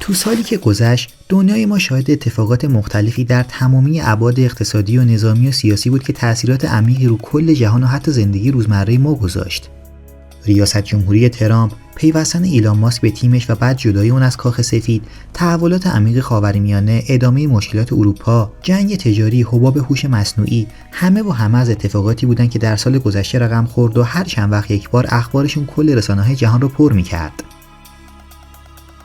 تو سالی که گذشت، دنیای ما شاهد اتفاقات مختلفی در تمامی ابعاد اقتصادی و نظامی و سیاسی بود که تأثیرات عمیقی رو کل جهان و حتی زندگی روزمره ما گذاشت. ریاست جمهوری ترامپ، پیوستن ایلان ماسک به تیمش و بعد جدایی اون از کاخ سفید، تحولات عمیق خاورمیانه، ادامه مشکلات اروپا، جنگ تجاری، حباب هوش مصنوعی، همه از اتفاقاتی بودن که در سال گذشته رقم خورد و هر چند وقت یک بار اخبارشون کل رسانه‌های جهان رو پر می‌کرد.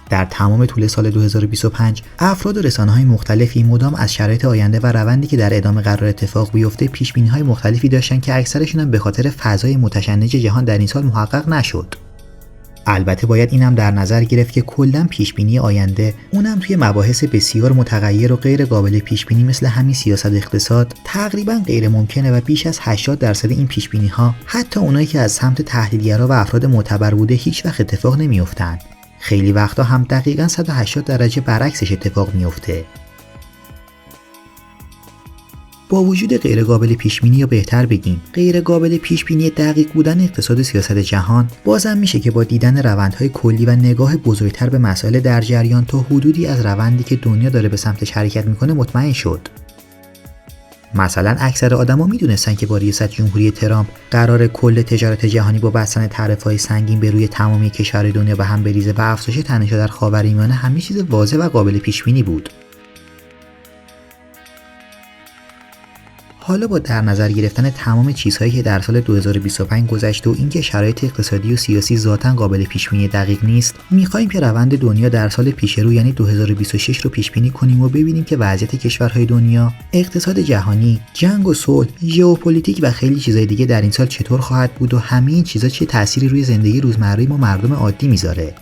در تمام طول سال 2025 افراد و رسانه‌های مختلفی مدام از شرایط آینده و روندی که در ادامه قرار اتفاق بیفته پیش‌بینی‌های مختلفی داشتن که اکثرشون هم به خاطر فضای متشنج جهان در این سال محقق نشد. البته باید اینم در نظر گرفت که کلاً پیش‌بینی آینده، اونم توی مباحث بسیار متغیر و غیر قابل پیش‌بینی مثل همین سیاست اقتصاد، تقریباً غیر ممکنه و بیش از 80% این پیش‌بینی‌ها، حتی اونایی که از سمت تحلیلگرا و افراد معتبر بوده، هیچ وقت اتفاق نمی‌افتن. خیلی وقتا هم دقیقاً 180 درجه برعکسش اتفاق میفته. با وجود غیر قابل پیش بینی، یا بهتر بگیم غیر قابل پیش بینی دقیق بودن اقتصاد و سیاست جهان، بازم میشه که با دیدن روندهای کلی و نگاه بزرگتر به مسائل در جریان تا حدودی از روندی که دنیا داره به سمتش حرکت میکنه مطمئن شد. مثلا اکثر آدما میدونستن که با ریاست جمهوری ترامپ قرار کل تجارت جهانی با بستن تعرفه‌های سنگین به روی تمامی کشورهای دنیا به هم بریزه و افزایش تنش‌ها در خاورمیانه همه چیز واضح و قابل پیش بینی بود. حالا با در نظر گرفتن تمام چیزهایی که در سال 2025 گذشته و اینکه شرایط اقتصادی و سیاسی ذاتاً قابل پیش بینی دقیق نیست، می‌خوایم که روند دنیا در سال پیش رو یعنی 2026 رو پیش بینی کنیم و ببینیم که وضعیت کشورهای دنیا، اقتصاد جهانی، جنگ و صلح، ژئوپلیتیک و خیلی چیزای دیگه در این سال چطور خواهد بود و همه این چیزا چه تأثیری روی زندگی روزمره ما مردم عادی میذاره.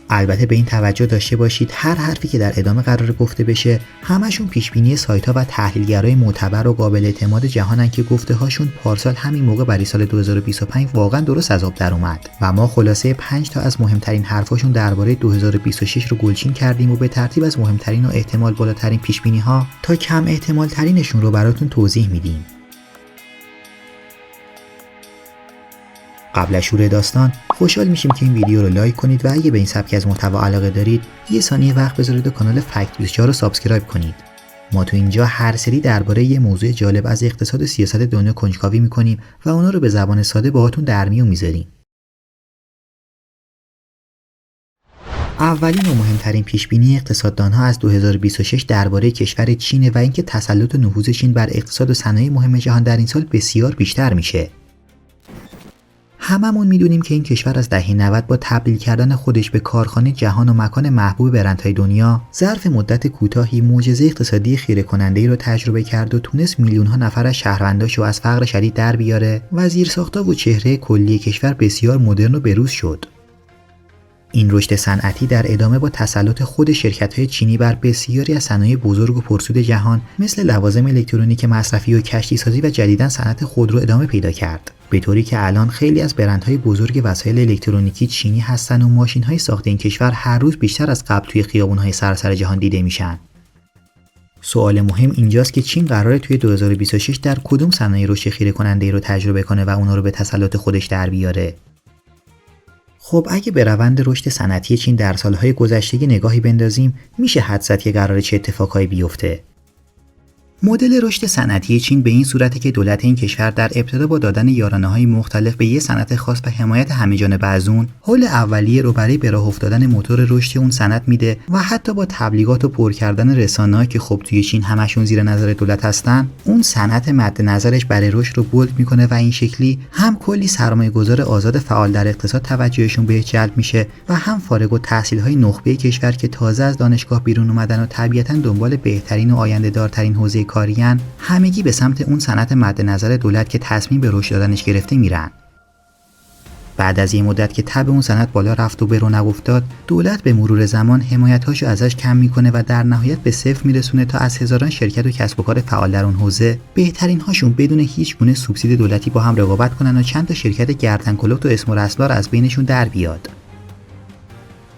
البته به این توجه داشته باشید هر حرفی که در ادامه قرار گفته بشه همشون پیشبینی سایت‌ها و تحلیلگرای معتبر و قابل اعتماد جهانن که گفته‌هاشون پارسال همین موقع برای سال 2025 واقعا درست از آب در اومد و ما خلاصه 5 تا از مهمترین حرفاشون درباره 2026 رو گلچین کردیم و به ترتیب از مهمترین و احتمال بالاترین پیشبینی‌ها تا کم احتمال ترینشون رو براتون توضیح میدیم. قبل از شروع داستان خوشحال میشیم که این ویدیو رو لایک کنید و اگه به این سبک از محتوا علاقه دارید یه ثانیه وقت بذارید و کانال فکت 24 رو سابسکرایب کنید. ما تو اینجا هر سری درباره یه موضوع جالب از اقتصاد و سیاست دنیا کنجکاوی میکنیم و اونا رو به زبان ساده باهاتون در میون میذاریم. اولین و مهمترین پیشبینی اقتصاددانها از 2026 درباره کشور چین و اینکه تسلط و نفوذ چین بر اقتصاد و صنایع مهم جهان در این سال بسیار بیشتر میشه. هممون میدونیم که این کشور از دهه 90 با تبدیل کردن خودش به کارخانه جهان و مکان محبوب برندهای دنیا ظرف مدت کوتاهی معجزه اقتصادی خیره کننده‌ای رو تجربه کرد و تونست میلیون‌ها نفر از شهرونداشو از فقر شدید در بیاره و زیرساخت‌ها و چهره کلی کشور بسیار مدرن و بروز شد. این رشد صنعتی در ادامه با تسلط خود شرکت‌های چینی بر بسیاری از صنایع بزرگ و پرسود جهان مثل لوازم الکترونیک مصرفی و کشتی‌سازی و جدیداً صنعت خودرو ادامه پیدا کرد. به طوری که الان خیلی از برندهای بزرگ وسایل الکترونیکی چینی هستن و ماشین‌های ساخت این کشور هر روز بیشتر از قبل توی خیابون‌های سراسر جهان دیده میشن. سوال مهم اینجاست که چین قراره توی 2026 در کدوم صنایع رشد خیره کننده رو تجربه کنه و اونا رو به تسلط خودش در بیاره. خب اگه به روند رشد صنعتی چین در سالهای گذشته نگاهی بندازیم میشه حدس زد که قراره چه اتفاقایی بیفته. مدل رشد صنعتی چین به این صورته که دولت این کشور در ابتدا با دادن یارانه‌های مختلف به یه صنعت خاص و حمایت همه‌جانبه از اون، حول اولیه رو برای به راه افتادن موتور رشد اون صنعت میده و حتی با تبلیغات و پر کردن رسانه‌ای که خب توی چین همشون زیر نظر دولت هستن، اون صنعت مد نظرش برای رشد رو بولد میکنه و این شکلی هم کلی سرمایه‌گذار آزاد فعال در اقتصاد توجهشون بهش جلب میشه و هم فارغ التحصیل‌های نخبه کشور که تازه از دانشگاه بیرون اومدن و طبیعتاً دنبال بهترین و آینده‌دارترین حوزه کاریان، همگی به سمت اون صنعت مد نظر دولت که تصمیم به رشد دادنش گرفته میرن. بعد از یه مدت که تب اون صنعت بالا رفت و به رونق افتاد، دولت به مرور زمان حمایت‌هاشو ازش کم میکنه و در نهایت به صفر میرسونه تا از هزاران شرکت و کسب و کار فعال در اون حوزه، بهترین هاشون بدون هیچ گونه سوبسید دولتی با هم رقابت کنن و چند تا شرکت گردنکلفت و اسم و رسم‌دار از بینشون در بیاد.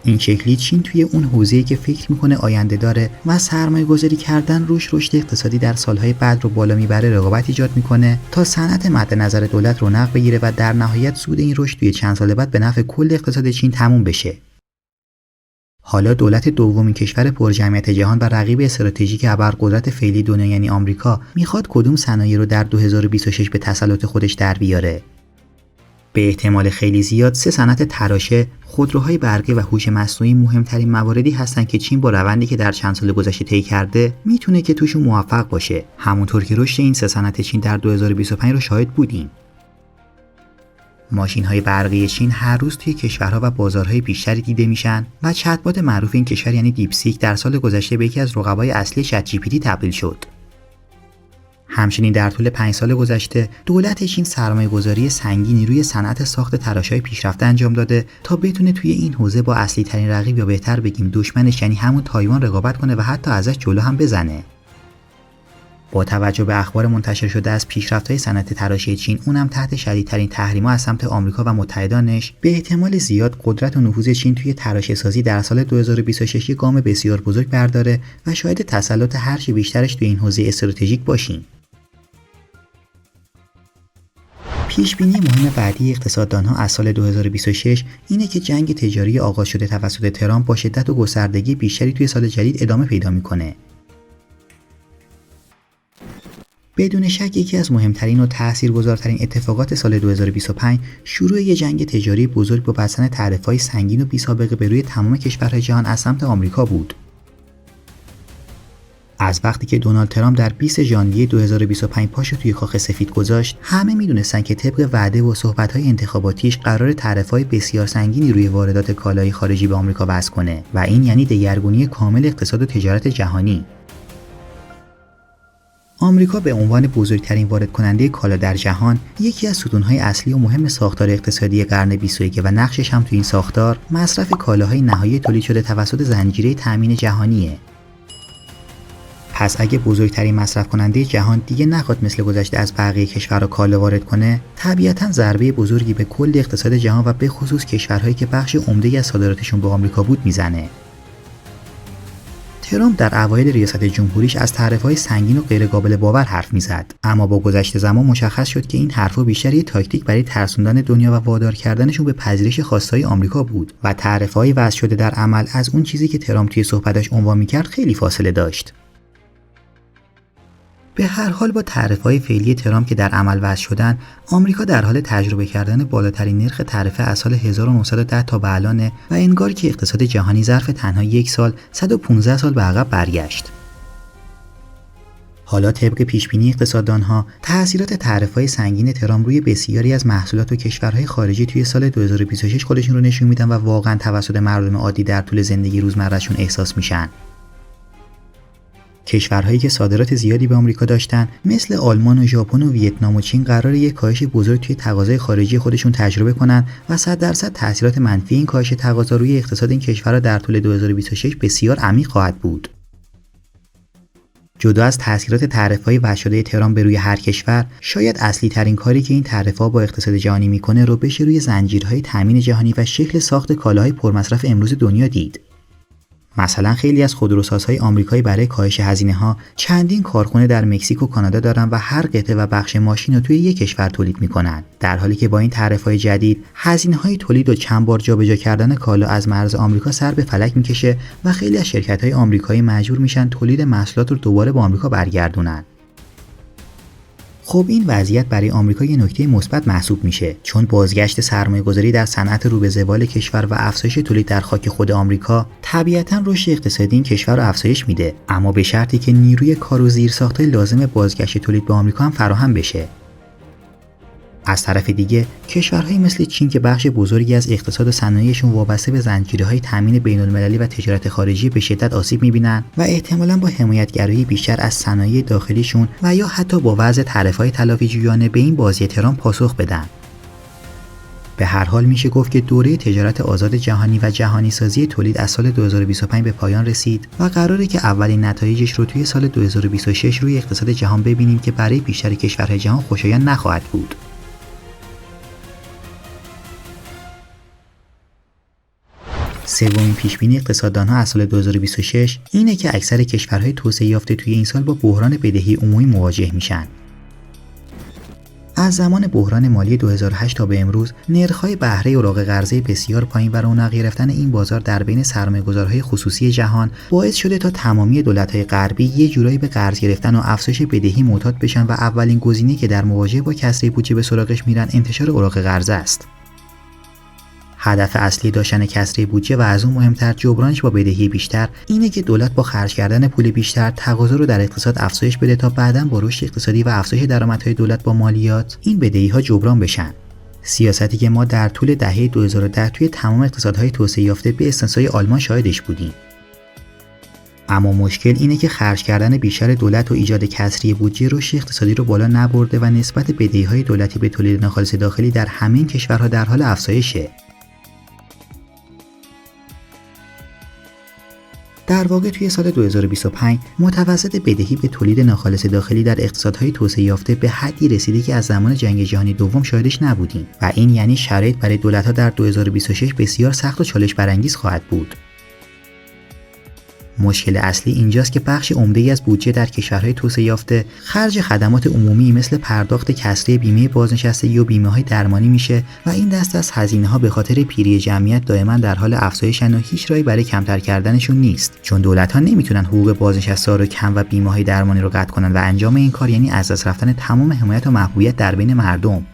این شکلی چین توی اون حوزه‌ای که فکر میکنه آینده داره و سرمایه گذاری کردن روش رشد اقتصادی در سالهای بعد رو بالا میبره رقابت ایجاد میکنه تا صنعت مد نظر دولت رونق بگیره و در نهایت سود این رشد توی چند سال بعد به نفع کل اقتصاد چین تموم بشه. حالا دولت دومین کشور پرجمعیت جهان و رقیب استراتژیک ابرقدرت فعلی دنیا یعنی آمریکا میخواد کدوم صنایع رو در 2026 به تسلط خودش در بیاره. به احتمال خیلی زیاد 3 صنعت تراشه، خودروهای برقی و هوش مصنوعی مهمترین مواردی هستن که چین با روندی که در چند سال گذشته طی کرده میتونه که توشون موفق باشه. همونطور که رشد این 3 صنعت چین در 2025 رو شاهد بودیم. ماشین‌های برقی چین هر روز توی کشورها و بازارهای بیشتری دیده میشن و چت‌بات معروف این کشور یعنی دیپسیک در سال گذشته به یکی از رقبای اصلی چت جی پی تی تبدیل شد. همچنین در طول 5 سال گذشته دولت چین سرمایه‌گذاری سنگینی روی صنعت ساخت تراشه‌های پیشرفته انجام داده تا بتونه توی این حوزه با اصلی ترین رقیب یا بهتر بگیم دشمنش یعنی همون تایوان رقابت کنه و حتی ازش جلو هم بزنه. با توجه به اخبار منتشر شده از پیشرفت‌های صنعت تراشی چین، اونم تحت شدیدترین تحریم‌ها از سمت آمریکا و متحدانش، به احتمال زیاد قدرت و نفوذ چین توی تراشه‌سازی در سال 2026 گام بسیار بزرگ برداره و شاید تسلط هرچه بیشترش توی این حوزه استراتژیک باشیم. پیشبینی مهم بعدی اقتصاددانها از سال 2026 اینه که جنگ تجاری آغاز شده توسط ترامپ با شدت و گستردگی بیشتری توی سال جدید ادامه پیدا می‌کنه. بدون شک یکی از مهمترین و تاثیرگذارترین اتفاقات سال 2025 شروع یک جنگ تجاری بزرگ با بستن تعرفه‌های سنگین و بی‌سابقه به روی تمام کشورهای جهان از سمت آمریکا بود. از وقتی که دونالد ترامپ در 20 ژانویه 2025 پاشو توی کاخ سفید گذاشت، همه میدونستن که طبق وعده و صحبت‌های انتخاباتیش قرار تعرفه‌های بسیار سنگینی روی واردات کالای خارجی به آمریکا وضع کنه و این یعنی دگرگونی کامل اقتصاد و تجارت جهانی. آمریکا به عنوان بزرگترین وارد کننده کالا در جهان، یکی از ستونهای اصلی و مهم ساختار اقتصادی قرن 21 و نقشش هم تو این ساختار مصرف کالاهای نهایی تولید شده توسط زنجیره تأمین جهانیه. پس اگه بزرگترین مصرف کننده جهان دیگه نخواد مثل گذشته از بقیه کشورها کالا وارد کنه، طبیعتاً ضربه بزرگی به کل اقتصاد جهان و به خصوص کشورهایی که بخش عمده‌ای از صادراتشون به آمریکا بود میزنه. ترامپ در اوایل ریاست جمهوریش از تعرفه‌های سنگین و غیرقابل باور حرف میزد، اما با گذشت زمان مشخص شد که این حرفا بیشتر یک تاکتیک برای ترسوندن دنیا و وادار کردنشون به پذیرش خواستهای آمریکا بود و تعرفه‌های وضع شده در عمل از اون چیزی که ترامپ توی صحبتش عنوان می‌کرد خیلی فاصله داشت. به هر حال با تعرفه‌های فعلی ترامپ که در عمل وضع شدن، آمریکا در حال تجربه کردن بالاترین نرخ تعرفه از سال 1910 تا به الانه و انگار که اقتصاد جهانی ظرف تنها یک سال 115 سال به عقب برگشت. حالا طبق پیشبینی اقتصاددانها، تأثیرات تعرفه‌های سنگین ترامپ روی بسیاری از محصولات و کشورهای خارجی توی سال 2026 خودشون رو نشون میدن و واقعاً توسط مردم عادی در طول زندگی روزمره‌شون احساس میشن. کشورهایی که صادرات زیادی به آمریکا داشتن مثل آلمان و ژاپن و ویتنام و چین قراره یک کاهش بزرگ توی تقاضای خارجی خودشون تجربه کنن و 100% تاثیرات منفی این کاهش تقاضا روی اقتصاد این کشورها در طول 2026 بسیار عمیق خواهد بود. جدا از تاثیرات تعرفه‌های وضع شده ترامپ به روی هر کشور، شاید اصلی ترین کاری که این تعرفه‌ها با اقتصاد جهانی میکنه رو بشه روی زنجیرهای تامین جهانی و شکل ساخت کالاهای پرمصرف امروز دنیا دید. مثلا خیلی از خودروسازهای آمریکایی برای کاهش هزینه‌ها چندین کارخونه در مکزیک و کانادا دارن و هر قطعه و بخش ماشین رو توی یک کشور تولید میکنن، در حالی که با این تعرفه‌های جدید هزینه‌های تولید و چند بار جابجا کردن کالا از مرز آمریکا سر به فلک میکشه و خیلی از شرکت‌های آمریکایی مجبور میشن تولید محصولات رو دوباره به آمریکا برگردونن. خب این وضعیت برای آمریکا یه نکته مثبت محسوب میشه، چون بازگشت سرمایه‌گذاری در صنعت رو به زوال کشور و افزایش تولید در خاک خود آمریکا طبیعتاً رشد اقتصادی این کشور رو افزایش میده، اما به شرطی که نیروی کار و زیرساخت‌های لازم بازگشت تولید به آمریکا هم فراهم بشه. از طرف دیگه کشورهایی مثل چین که بخش بزرگی از اقتصاد و صنایعشون وابسته به زنجیره‌های تامین بین‌المللی و تجارت خارجی به شدت آسیب می‌بینن و احتمالاً با حمایتگرایی بیشتر از صنایع داخلیشون و یا حتی با وضع تعرفه‌های تلافی‌جویانه به این بازی ترامپ پاسخ بدن. به هر حال میشه گفت که دوره تجارت آزاد جهانی و جهانی سازی تولید از سال 2025 به پایان رسید و قراره که اولین نتایجش رو توی سال 2026 روی اقتصاد جهان ببینیم که برای بیشتر کشورهای جهان خوشایند نخواهد بود. سومین پیشبینی اقتصاددانها از سال 2026 اینه که اکثر کشورهای توسعه یافته توی این سال با بحران بدهی عمومی مواجه میشن. از زمان بحران مالی 2008 تا به امروز نرخ‌های بهره اوراق قرضه بسیار پایین و رونق گرفتن این بازار در بین سرمایه‌گذارهای خصوصی جهان باعث شده تا تمامی دولت‌های غربی یه جورایی به قرض گرفتن و افزایش بدهی معتاد بشن و اولین گزینه‌ای که در مواجهه با کسری بودجه به سراغش میرن انتشار اوراق قرضه است. هدف اصلی داشتن کسری بودجه و از اون مهمتر جبرانش با بدهی بیشتر اینه که دولت با خرج کردن پول بیشتر تقاضا رو در اقتصاد افزایش بده تا بعداً با رشد اقتصادی و افزایش درآمدهای دولت با مالیات این بدهی‌ها جبران بشن. سیاستی که ما در طول دهه 2010 توی تمام اقتصادهای توسعه یافته به استثنای آلمان شاهدش بودیم. اما مشکل اینه که خرج کردن بیشتر دولت و ایجاد کسری بودجه رشد اقتصادی رو بالا نبرده و نسبت بدهی‌های دولتی به تولید ناخالص داخلی در همه کشورها در حال افزایشه. در واقع توی سال 2025 متوسط بدهی به تولید ناخالص داخلی در اقتصادهای توسعه یافته به حدی رسیده که از زمان جنگ جهانی دوم شاهدش نبودیم و این یعنی شرایط برای دولت‌ها در 2026 بسیار سخت و چالش برانگیز خواهد بود. مشکل اصلی اینجاست که بخش عمده‌ای از بودجه در کشورهای توسعه یافته خرج خدمات عمومی مثل پرداخت کسری بیمه بازنشستگی و بیمه‌های درمانی میشه و این دست از هزینه‌ها به خاطر پیری جمعیت دائما در حال افزایشن و هیچ راهی برای کمتر کردنشون نیست، چون دولت‌ها نمیتونن حقوق بازنشسته رو کم و بیمه‌های درمانی رو قطع کنن و انجام این کار یعنی از دست رفتن تمام حمایت و محبوبیت در بین مردم.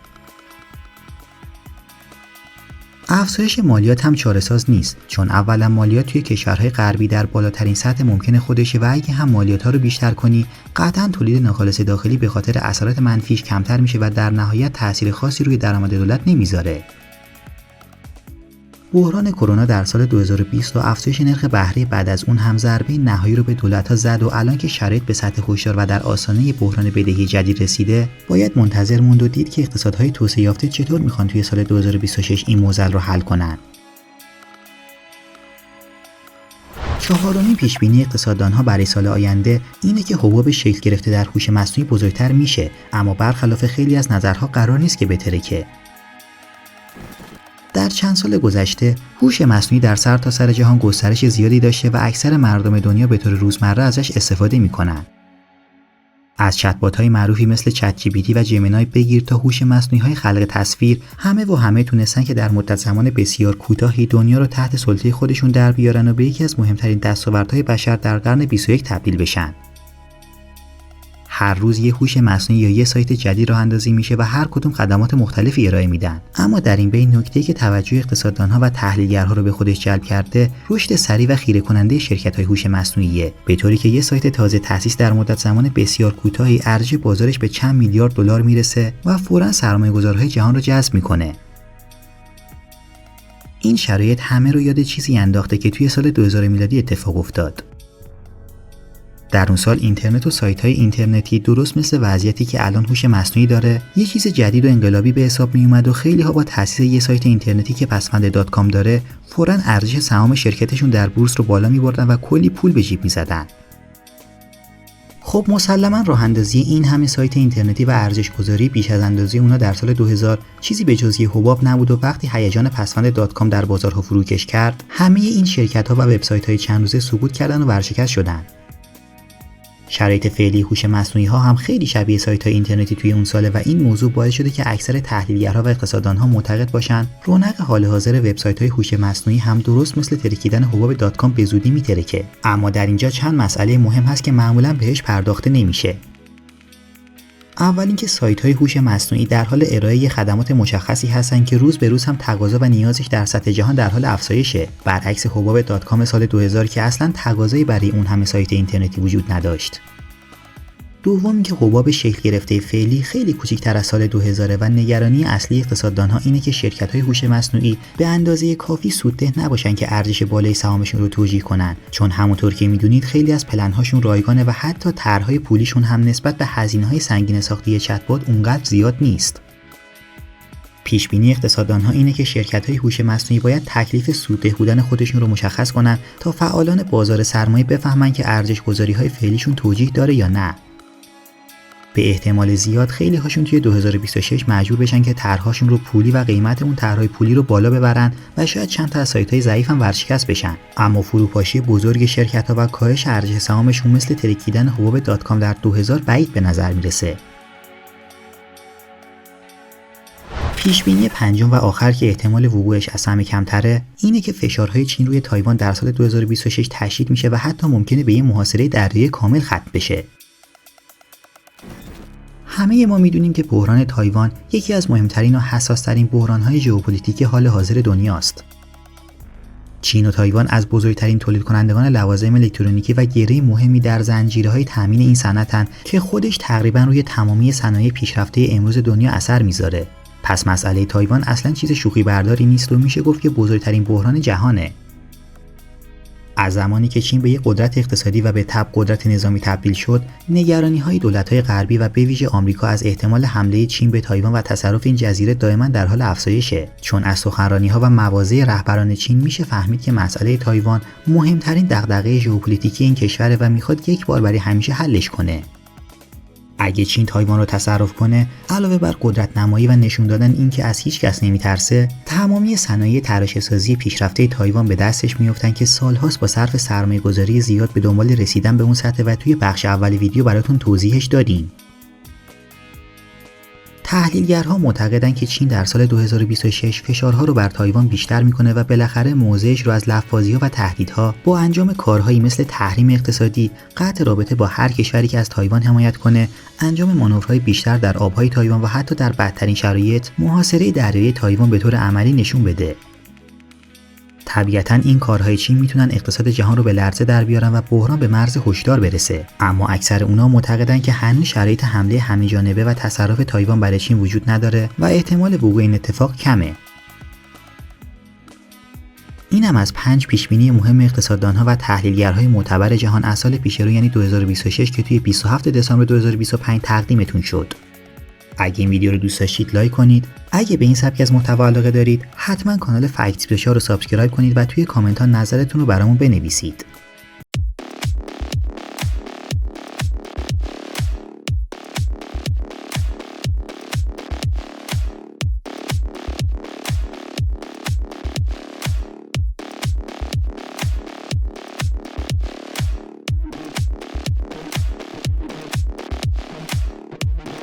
افزایش مالیات هم چاره‌ساز نیست، چون اولا مالیات توی کشورهای غربی در بالاترین سطح ممکن خودشه و اگه هم مالیات‌ها رو بیشتر کنی قطعاً تولید ناخالص داخلی به خاطر اثرات منفیش کمتر میشه و در نهایت تأثیر خاصی روی درآمد دولت نمیذاره. بحران کرونا در سال 2020 و افزایش نرخ بهره بعد از اون هم ضربه نهایی رو به دولت‌ها زد و الان که شرایط به سطح هشدار و در آستانه بحران بدهی جدید رسیده، باید منتظر موند و دید که اقتصادهای توسعه یافته چطور میخوان توی سال 2026 این معضل رو حل کنن. چهارمین پیشبینی اقتصاددانها برای سال آینده اینه که حباب شکل گرفته در هوش مصنوعی بزرگتر میشه، اما برخلاف خیلی از نظرها قرار نیست که بترکه. در چند سال گذشته هوش مصنوعی در سرتاسر جهان گسترش زیادی داشته و اکثر مردم دنیا به طور روزمره ازش استفاده میکنن. از چت‌بات‌های معروفی مثل چت جی پی تی و جمینای بگیر تا هوش مصنوعی‌های خلق تصویر، همه تونستن که در مدت زمان بسیار کوتاهی دنیا رو تحت سلطه خودشون در بیارن و به یکی از مهمترین دستاوردهای بشر در قرن 21 تبدیل بشن. هر روز یه هوش مصنوعی یا یه سایت جدید راه اندازی میشه و هر کدوم خدمات مختلفی ارائه میدن. اما در این بین نکته‌ای که توجه اقتصاددانها و تحلیلگرها رو به خودش جلب کرده، رشد سریع و خیره کننده شرکت‌های هوش مصنوعیه، به طوری که یه سایت تازه تأسیس در مدت زمان بسیار کوتاهی ارزش بازارش به چند میلیارد دلار میرسه و فوراً سرمایه‌گذارهای جهان رو جذب میکنه. این شرایط همه رو یاد چیزی انداخته که توی سال 2000 میلادی اتفاق افتاد. در اون سال اینترنت و سایت‌های اینترنتی درست مثل وضعیتی که الان هوش مصنوعی داره یه چیز جدید و انقلابی به حساب می اومد و خیلی‌ها با تأسیس یه سایت اینترنتی که پسوند.com داره فوراً ارزش سهام شرکتشون در بورس رو بالا می‌بردن و کلی پول به جیب می‌زدن. خب مسلماً راه اندازی این همه سایت اینترنتی و ارزش گذاری بیش از اندازه اونا در سال 2000 چیزی به جز یه حباب نبود و وقتی هیجان پسوند.com در بازارها فروکش کرد، همه این شرکت‌ها و وبسایت‌های چند روزه سقوط کردن و ورشکست شدن. شرایط فعلی هوش مصنوعی ها هم خیلی شبیه سایت های اینترنتی توی اون ساله و این موضوع باعث شده که اکثر تحلیلگرها و اقتصاددانها معتقد باشن رونق حال حاضر وبسایت های هوش مصنوعی هم درست مثل ترکیدن حباب .com به زودی میترکه. اما در اینجا چند مسئله مهم هست که معمولا بهش پرداخته نمیشه. اول اینکه سایت‌های هوش مصنوعی در حال ارائه خدمات مشخصی هستن که روز به روز هم تقاضا و نیازش در سطح جهان در حال افزایشه، برعکس حباب.com سال 2000 که اصلاً تقاضایی برای اون همه سایت اینترنتی وجود نداشت. دوم اینکه حباب شکل گرفته فعلی خیلی کوچکتر از سال 2000 و نگرانی اصلی اقتصاددانها اینه که شرکت‌های هوش مصنوعی به اندازه کافی سودده نباشن که ارزش بالای سهامشون رو توجیه کنن، چون همونطور که میدونید خیلی از پلن‌هاشون رایگانه و حتی طرح‌های پولیشون هم نسبت به هزینه‌های سنگین ساختی چت‌بات اونقدر زیاد نیست. پیش بینی اقتصاددانها اینه که شرکت‌های هوش مصنوعی باید تکلیف سودده بودن خودشون رو مشخص کنن تا فعالان بازار سرمایه بفهمن که ارزش‌گذاری‌های فعلیشون توجیه داره یا نه. به احتمال زیاد خیلی هاشون توی 2026 مجبور بشن که طرح‌هاشون رو پولی و قیمت اون طرح‌های پولی رو بالا ببرن و شاید چند تا از سایت‌های ضعیف هم ورشکست بشن. اما فروپاشی بزرگ شرکت‌ها و کاهش ارزش سهامشون مثل ترکیدن حباب .com در 2000 بعید به نظر میرسه. پیشبینی پنجم و آخر که احتمال وقوعش از همه کمتره اینه که فشارهای چین روی تایوان در سال 2026 تشدید میشه و حتی ممکنه به یه محاصره دریایی کامل ختم بشه. همه ما میدونیم که بحران تایوان یکی از مهمترین و حساس‌ترین بحران‌های ژئوپلیتیک حال حاضر دنیاست. چین و تایوان از بزرگترین تولید کنندگان لوازم الکترونیکی و گره مهمی در زنجیرهای تامین این صنعتن که خودش تقریبا روی تمامی صنایع پیشرفته امروز دنیا اثر میذاره. پس مسئله تایوان اصلا چیز شوخی برداری نیست و میشه گفت که بزرگترین بحران جهانه. از زمانی که چین به یک قدرت اقتصادی و به تبع قدرت نظامی تبدیل شد، نگرانی‌های دولت‌های غربی و به ویژه آمریکا از احتمال حمله چین به تایوان و تصرف این جزیره دائما در حال افزایشه، چون از سخنرانی‌ها و مواضع رهبران چین میشه فهمید که مسئله تایوان مهمترین دغدغه ژئوپلیتیکی این کشوره و میخواد یک بار برای همیشه حلش کنه. اگه چین تایوان رو تصرف کنه، علاوه بر قدرت نمایی و نشون دادن اینکه از هیچ کس نمیترسه، تمامی صنایع تراشه‌سازی پیشرفته تایوان به دستش میافتن که سالهاست با صرف سرمایه‌گذاری زیاد به دنبال رسیدن به اون سطح و توی بخش اول ویدیو براتون توضیحش دادیم. تحلیلگرها معتقدن که چین در سال 2026 فشارها رو بر تایوان بیشتر میکنه و بالاخره موضعش رو از لفظ‌بازی‌ها و تهدیدها با انجام کارهایی مثل تحریم اقتصادی، قطع رابطه با هر کشوری که از تایوان حمایت کنه، انجام مانورهای بیشتر در آبهای تایوان و حتی در بدترین شرایط محاصره دریایی تایوان به طور عملی نشون بده. طبیعتاً این کارهای چین میتونن اقتصاد جهان رو به لرزه در بیارن و بحران به مرز هشدار برسه، اما اکثر اونا معتقدن که هنوز شرایط حمله همه‌جانبه و تصرف تایوان برای چین وجود نداره و احتمال وقوع این اتفاق کمه. اینم از 5 پیشبینی مهم اقتصاددانها و تحلیلگرهای معتبر جهان از سال پیش رو یعنی 2026 که توی 27 دسامبر 2025 تقدیمتون شد. اگه این ویدیو رو دوست داشتید لایک کنید. اگه به این سبک از محتوا علاقه دارید، حتما کانال فکت رو سابسکرایب کنید و توی کامنت ها نظرتون رو برامون بنویسید.